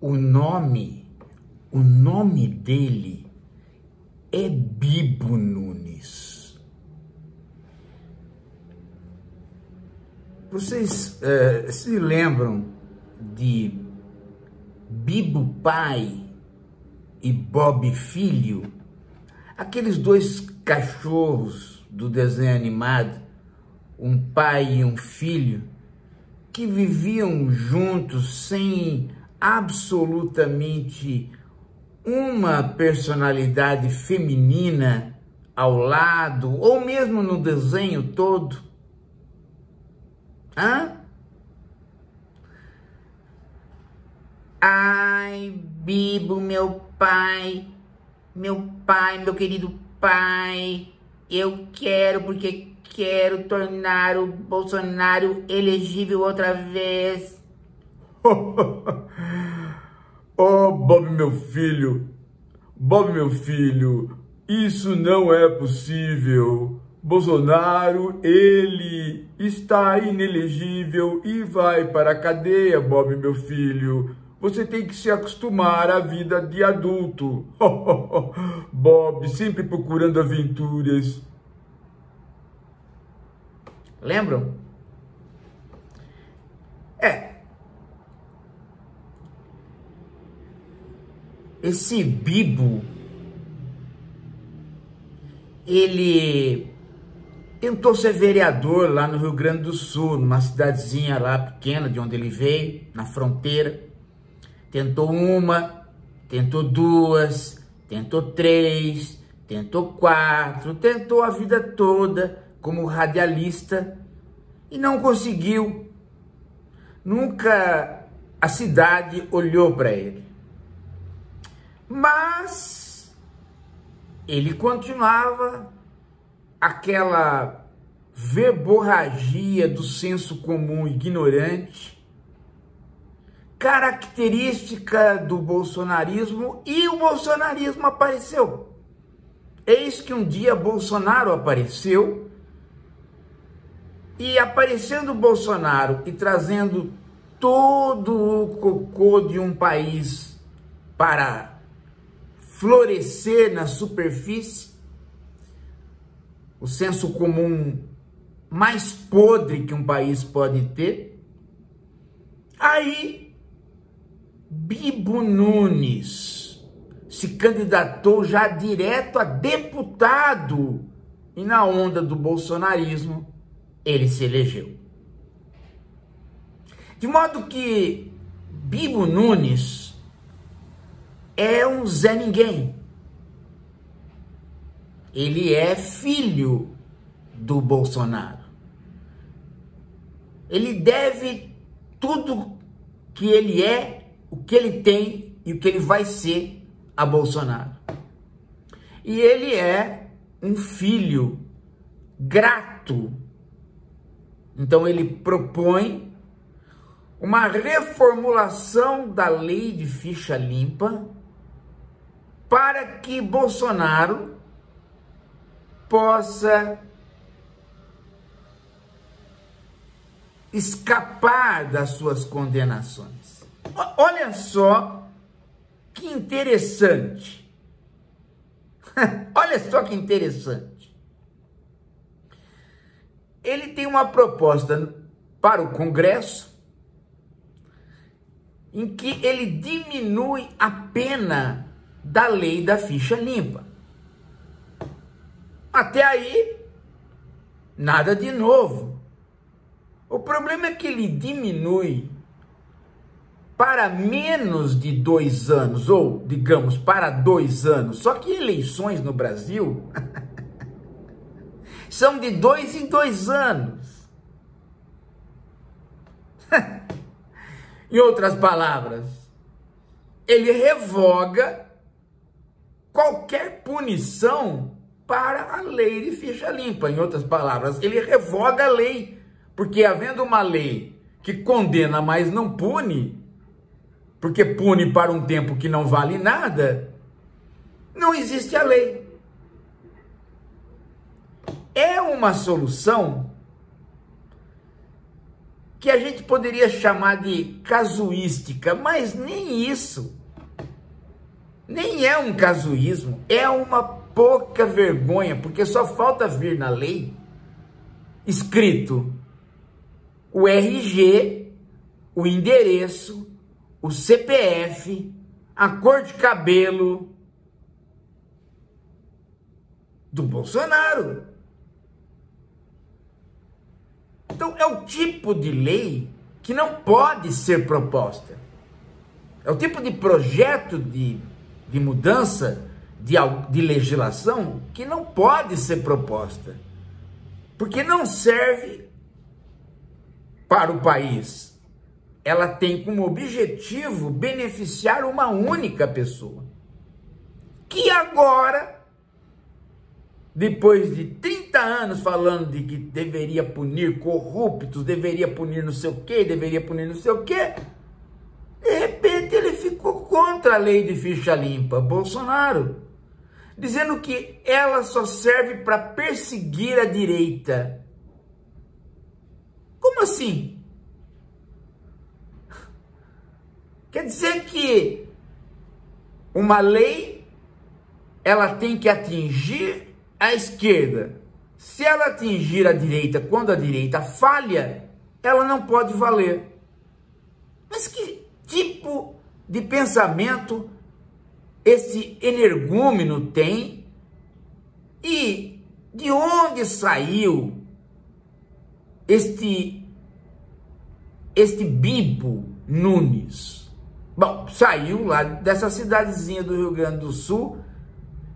O nome dele é Bibo Nunes. Vocês se lembram de Bibo pai e Bob filho? Aqueles dois cachorros do desenho animado, um pai e um filho, que viviam juntos sem absolutamente uma personalidade feminina ao lado, ou mesmo no desenho todo. Hã? Ai, Bibo, meu querido pai, eu quero porque quero tornar o Bolsonaro elegível outra vez. Oh, Bob, meu filho, isso não é possível. Bolsonaro, ele está inelegível e vai para a cadeia, Bob, meu filho. Você tem que se acostumar à vida de adulto. Bob, sempre procurando aventuras. Lembram? Esse Bibo, ele tentou ser vereador lá no Rio Grande do Sul, numa cidadezinha lá pequena de onde ele veio, na fronteira. Tentou uma, tentou duas, tentou três, tentou quatro, tentou a vida toda como radialista e não conseguiu. Nunca a cidade olhou para ele. Mas ele continuava aquela verborragia do senso comum ignorante, característica do bolsonarismo, e o bolsonarismo apareceu. Eis que um dia Bolsonaro apareceu, e aparecendo Bolsonaro e trazendo todo o cocô de um país para florescer na superfície, o senso comum mais podre que um país pode ter, aí Bibo Nunes se candidatou já direto a deputado e na onda do bolsonarismo ele se elegeu. De modo que Bibo Nunes é um Zé Ninguém. Ele é filho do Bolsonaro. Ele deve tudo que ele é, o que ele tem e o que ele vai ser a Bolsonaro. E ele é um filho grato. Então ele propõe uma reformulação da lei de ficha limpa para que Bolsonaro possa escapar das suas condenações. Olha só que interessante. Olha só que interessante. Ele tem uma proposta para o Congresso em que ele diminui a pena da lei da ficha limpa. Até aí, nada de novo. O problema é que ele diminui para menos de 2 anos, ou, digamos, para 2 anos. Só que eleições no Brasil são de 2 em 2 anos. Em outras palavras, ele revoga qualquer punição para a lei de ficha limpa. Em outras palavras, ele revoga a lei, porque havendo uma lei que condena, mas não pune, porque pune para um tempo que não vale nada, não existe a lei. É uma solução que a gente poderia chamar de casuística, mas nem isso. Nem é um casuísmo, é uma pouca vergonha, porque só falta vir na lei escrito o RG, o endereço, o CPF, a cor de cabelo do Bolsonaro. Então é o tipo de lei que não pode ser proposta. É o tipo de projeto de mudança de legislação que não pode ser proposta. Porque não serve para o país. Ela tem como objetivo beneficiar uma única pessoa. Que agora, depois de 30 anos falando de que deveria punir corruptos, deveria punir não sei o quê, deveria punir não sei o quê, de repente ele ficou contra a lei de ficha limpa, Bolsonaro, dizendo que ela só serve para perseguir a direita. Como assim? Quer dizer que uma lei, ela tem que atingir a esquerda. Se ela atingir a direita quando a direita falha, ela não pode valer. Mas que tipo de pensamento esse energúmeno tem? E de onde saiu este Bibo Nunes? Bom, saiu lá dessa cidadezinha do Rio Grande do Sul,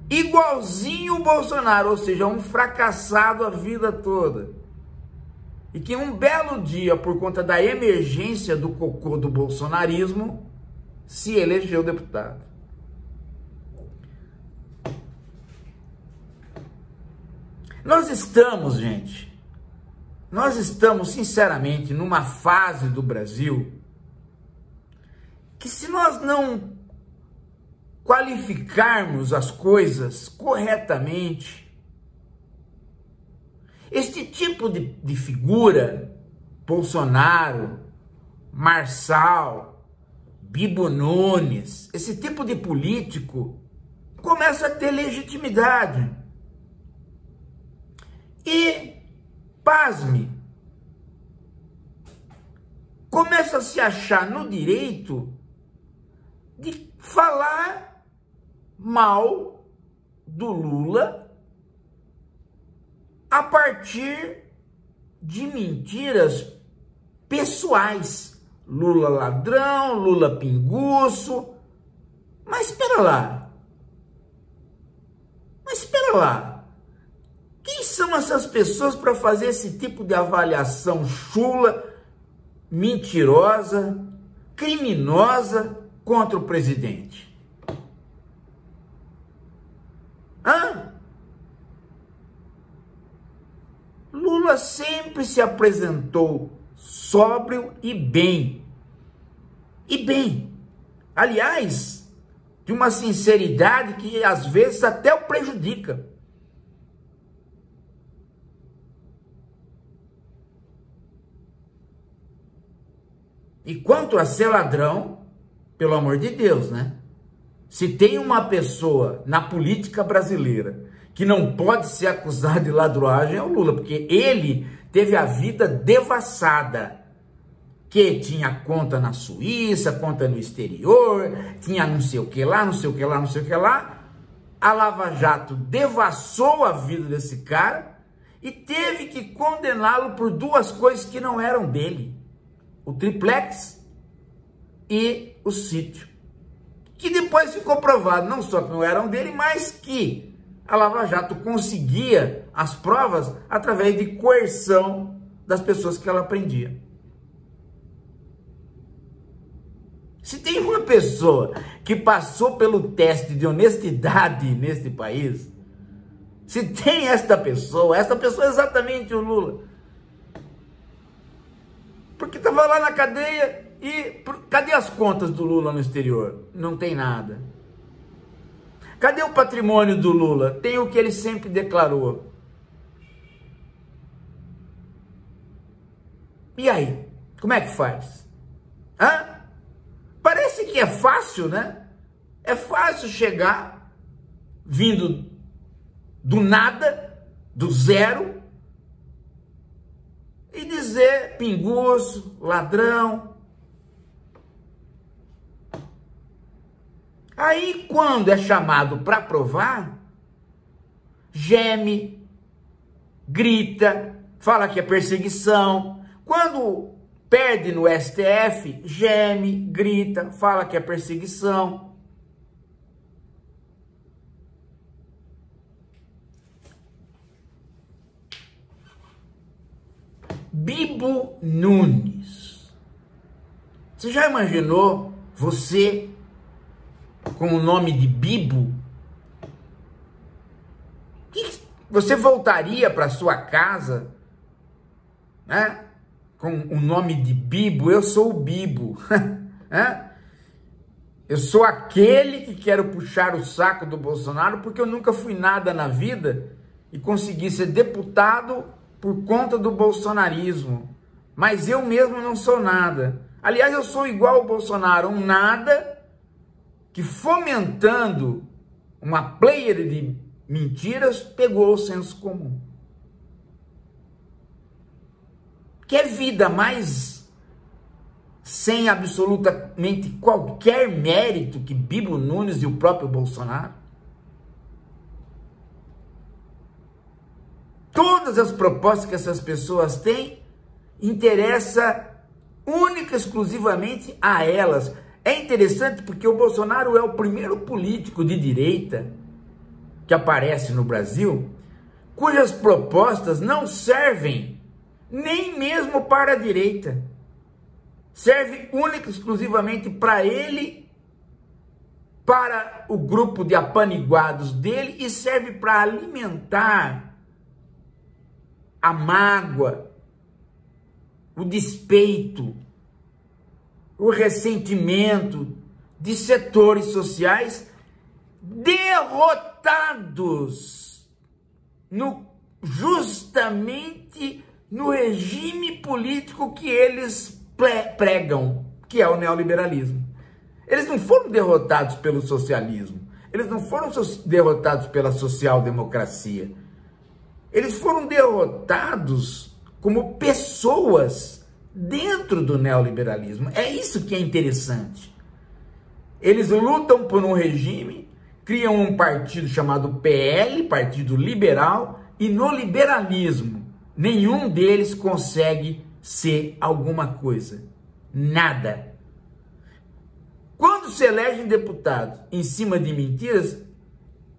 igualzinho o Bolsonaro, ou seja, um fracassado a vida toda. E que um belo dia, por conta da emergência do cocô do bolsonarismo, se elegeu deputado. Nós estamos, gente, sinceramente, numa fase do Brasil que, se nós não qualificarmos as coisas corretamente, este tipo de figura, Bolsonaro, Marçal, Bibo Nunes, esse tipo de político começa a ter legitimidade. E, pasme, começa a se achar no direito de falar mal do Lula a partir de mentiras pessoais. Lula ladrão, Lula pinguço. Mas espera lá. Quem são essas pessoas para fazer esse tipo de avaliação chula, mentirosa, criminosa contra o presidente? Lula sempre se apresentou sóbrio e bem. Aliás, de uma sinceridade que às vezes até o prejudica. E quanto a ser ladrão, pelo amor de Deus, né? Se tem uma pessoa na política brasileira que não pode ser acusada de ladruagem, é o Lula, porque ele teve a vida devassada, que tinha conta na Suíça, conta no exterior, tinha não sei o que lá, não sei o que lá, não sei o que lá. A Lava Jato devassou a vida desse cara e teve que condená-lo por duas coisas que não eram dele: o triplex e o sítio, que depois ficou provado não só que não eram dele, mas que a Lava Jato conseguia as provas através de coerção das pessoas que ela prendia. Se tem uma pessoa que passou pelo teste de honestidade neste país, se tem esta pessoa é exatamente o Lula. Porque estava lá na cadeia e cadê as contas do Lula no exterior? Não tem nada. Cadê o patrimônio do Lula? Tem o que ele sempre declarou. E aí? Como é que faz? Hã? Parece que é fácil, né? É fácil chegar vindo do nada, do zero, e dizer pinguço, ladrão. Aí, quando é chamado para provar, geme, grita, fala que é perseguição. Quando perde no STF, geme, grita, fala que é perseguição. Bibo Nunes. Você já imaginou você com o nome de Bibo? Você voltaria para sua casa, né, com o nome de Bibo? Eu sou o Bibo. Eu sou aquele que quero puxar o saco do Bolsonaro porque eu nunca fui nada na vida e consegui ser deputado por conta do bolsonarismo. Mas eu mesmo não sou nada. Aliás, eu sou igual ao Bolsonaro, um nada que, fomentando uma player de mentiras, pegou o senso comum. Quer vida mais sem absolutamente qualquer mérito que Bibo Nunes e o próprio Bolsonaro? Todas as propostas que essas pessoas têm interessa única e exclusivamente a elas. É interessante porque o Bolsonaro é o primeiro político de direita que aparece no Brasil, cujas propostas não servem nem mesmo para a direita. Serve única e exclusivamente para ele, para o grupo de apaniguados dele, e serve para alimentar a mágoa, o despeito, o ressentimento de setores sociais derrotados justamente no regime político que eles pregam, que é o neoliberalismo. Eles não foram derrotados pelo socialismo, eles não foram derrotados pela social-democracia. Eles foram derrotados como pessoas dentro do neoliberalismo. É isso que é interessante. Eles lutam por um regime, criam um partido chamado PL, Partido Liberal, e no liberalismo nenhum deles consegue ser alguma coisa. Nada. Quando se elegem deputados em cima de mentiras,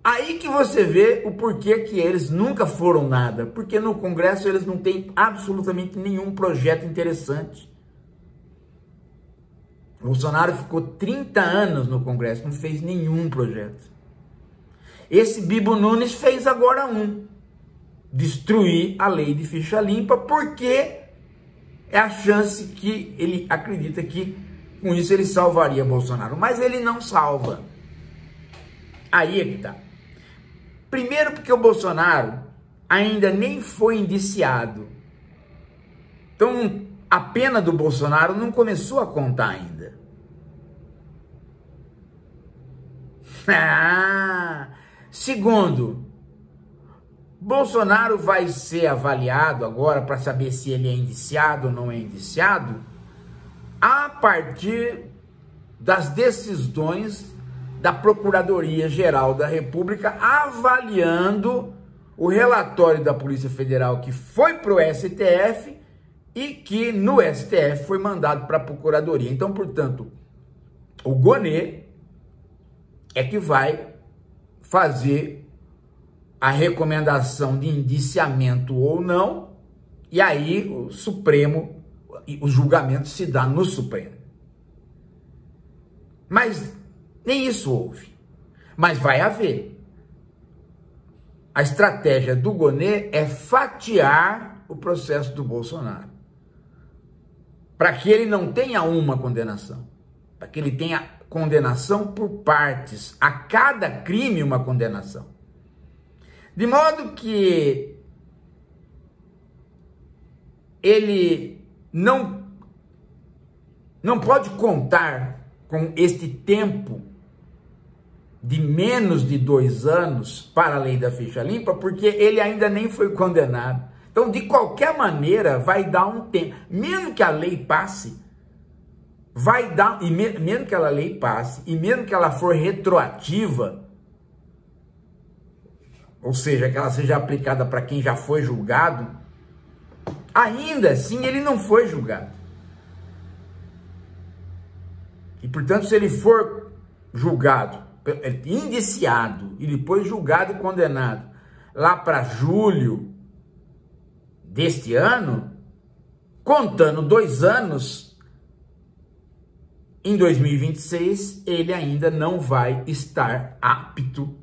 aí que você vê o porquê que eles nunca foram nada. Porque no Congresso eles não têm absolutamente nenhum projeto interessante. O Bolsonaro ficou 30 anos no Congresso, não fez nenhum projeto. Esse Bibo Nunes fez agora um. Destruir a lei de ficha limpa, porque é a chance que ele acredita que com isso ele salvaria Bolsonaro. Mas ele não salva. Aí é que tá. Primeiro porque o Bolsonaro ainda nem foi indiciado. Então a pena do Bolsonaro não começou a contar ainda. Segundo, Bolsonaro vai ser avaliado agora para saber se ele é indiciado ou não é indiciado a partir das decisões da Procuradoria-Geral da República, avaliando o relatório da Polícia Federal que foi para o STF e que no STF foi mandado para a Procuradoria. Então, portanto, o Gonê é que vai fazer a recomendação de indiciamento ou não, e aí o Supremo, o julgamento se dá no Supremo. Mas nem isso houve. Mas vai haver. A estratégia do Gonê é fatiar o processo do Bolsonaro, para que ele não tenha uma condenação, para que ele tenha condenação por partes, a cada crime uma condenação. De modo que ele não não pode contar com este tempo de menos de 2 anos para a lei da ficha limpa, porque ele ainda nem foi condenado. Então, de qualquer maneira, vai dar um tempo. Mesmo que a lei passe, vai dar, e mesmo que a lei passe, e mesmo que ela for retroativa, ou seja, que ela seja aplicada para quem já foi julgado, ainda assim ele não foi julgado. E, portanto, se ele for julgado, indiciado, e depois julgado e condenado, lá para julho deste ano, contando 2 anos, em 2026, ele ainda não vai estar apto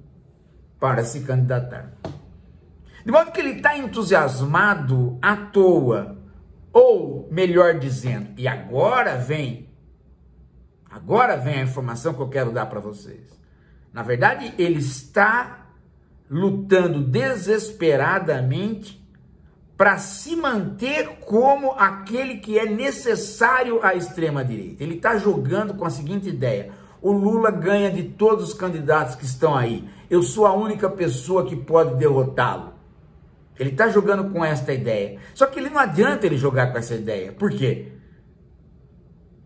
para se candidatar. De modo que ele está entusiasmado à toa, ou melhor dizendo, e agora vem a informação que eu quero dar para vocês. Na verdade, ele está lutando desesperadamente para se manter como aquele que é necessário à extrema-direita. Ele está jogando com a seguinte ideia: o Lula ganha de todos os candidatos que estão aí. Eu sou a única pessoa que pode derrotá-lo. Ele está jogando com esta ideia. Só que ele não adianta ele jogar com essa ideia. Por quê?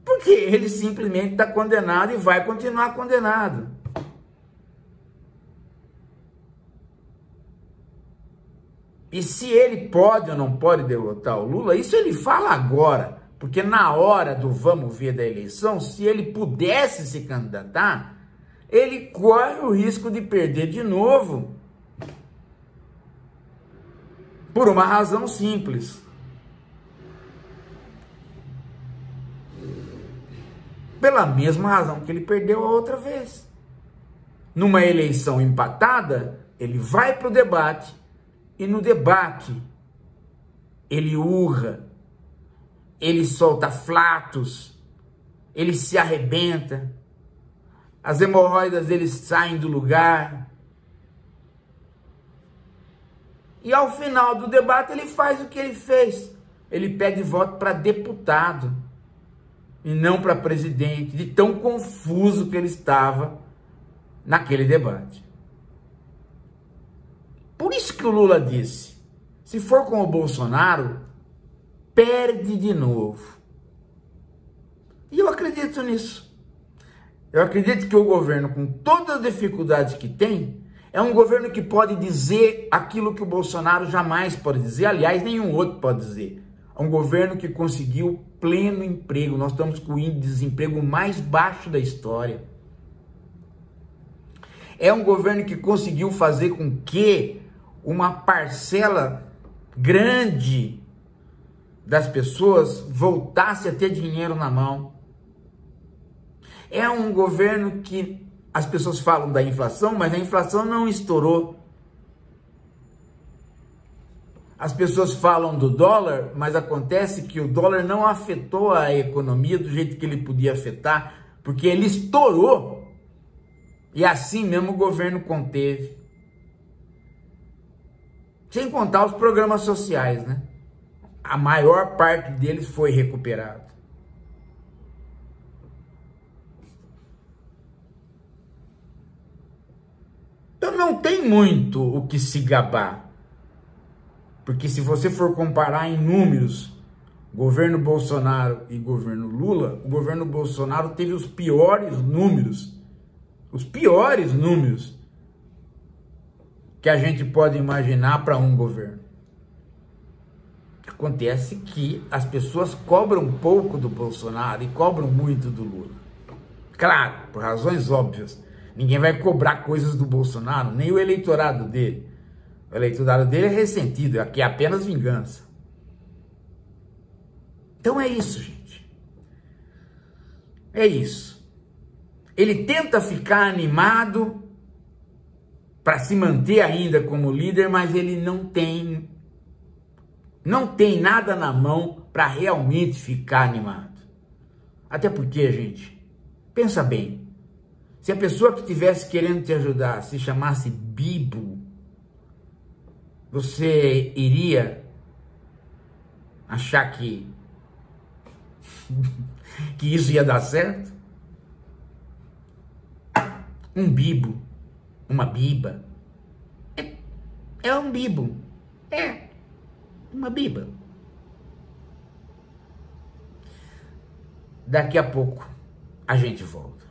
Porque ele simplesmente está condenado e vai continuar condenado. E se ele pode ou não pode derrotar o Lula, isso ele fala agora. Porque na hora do vamos ver da eleição, se ele pudesse se candidatar, ele corre o risco de perder de novo. Por uma razão simples. Pela mesma razão que ele perdeu a outra vez. Numa eleição empatada, ele vai para o debate, e no debate ele urra, ele solta flatos, ele se arrebenta, as hemorroidas dele saem do lugar. E ao final do debate ele faz o que ele fez. Ele pede voto para deputado e não para presidente, de tão confuso que ele estava naquele debate. Por isso que o Lula disse: se for com o Bolsonaro, perde de novo. E eu acredito nisso. Eu acredito que o governo, com todas as dificuldades que tem, é um governo que pode dizer aquilo que o Bolsonaro jamais pode dizer, aliás, nenhum outro pode dizer. É um governo que conseguiu pleno emprego. Nós estamos com o índice de desemprego mais baixo da história. É um governo que conseguiu fazer com que uma parcela grande das pessoas voltasse a ter dinheiro na mão. É um governo que as pessoas falam da inflação, mas a inflação não estourou. As pessoas falam do dólar, mas acontece que o dólar não afetou a economia do jeito que ele podia afetar, porque ele estourou. E assim mesmo o governo conteve. Sem contar os programas sociais, né? A maior parte deles foi recuperado. Então não tem muito o que se gabar. Porque se você for comparar em números, governo Bolsonaro e governo Lula, o governo Bolsonaro teve os piores números que a gente pode imaginar para um governo. Acontece que as pessoas cobram pouco do Bolsonaro e cobram muito do Lula. Claro, por razões óbvias. Ninguém vai cobrar coisas do Bolsonaro, nem o eleitorado dele. O eleitorado dele é ressentido, aqui é apenas vingança. Então é isso, gente. É isso. Ele tenta ficar animado para se manter ainda como líder, mas ele não tem nada na mão para realmente ficar animado. Até porque, gente, pensa bem, se a pessoa que estivesse querendo te ajudar se chamasse Bibo, você iria achar que que isso ia dar certo? Um bibo, uma biba, é um bibo, é uma biba. Daqui a pouco a gente volta.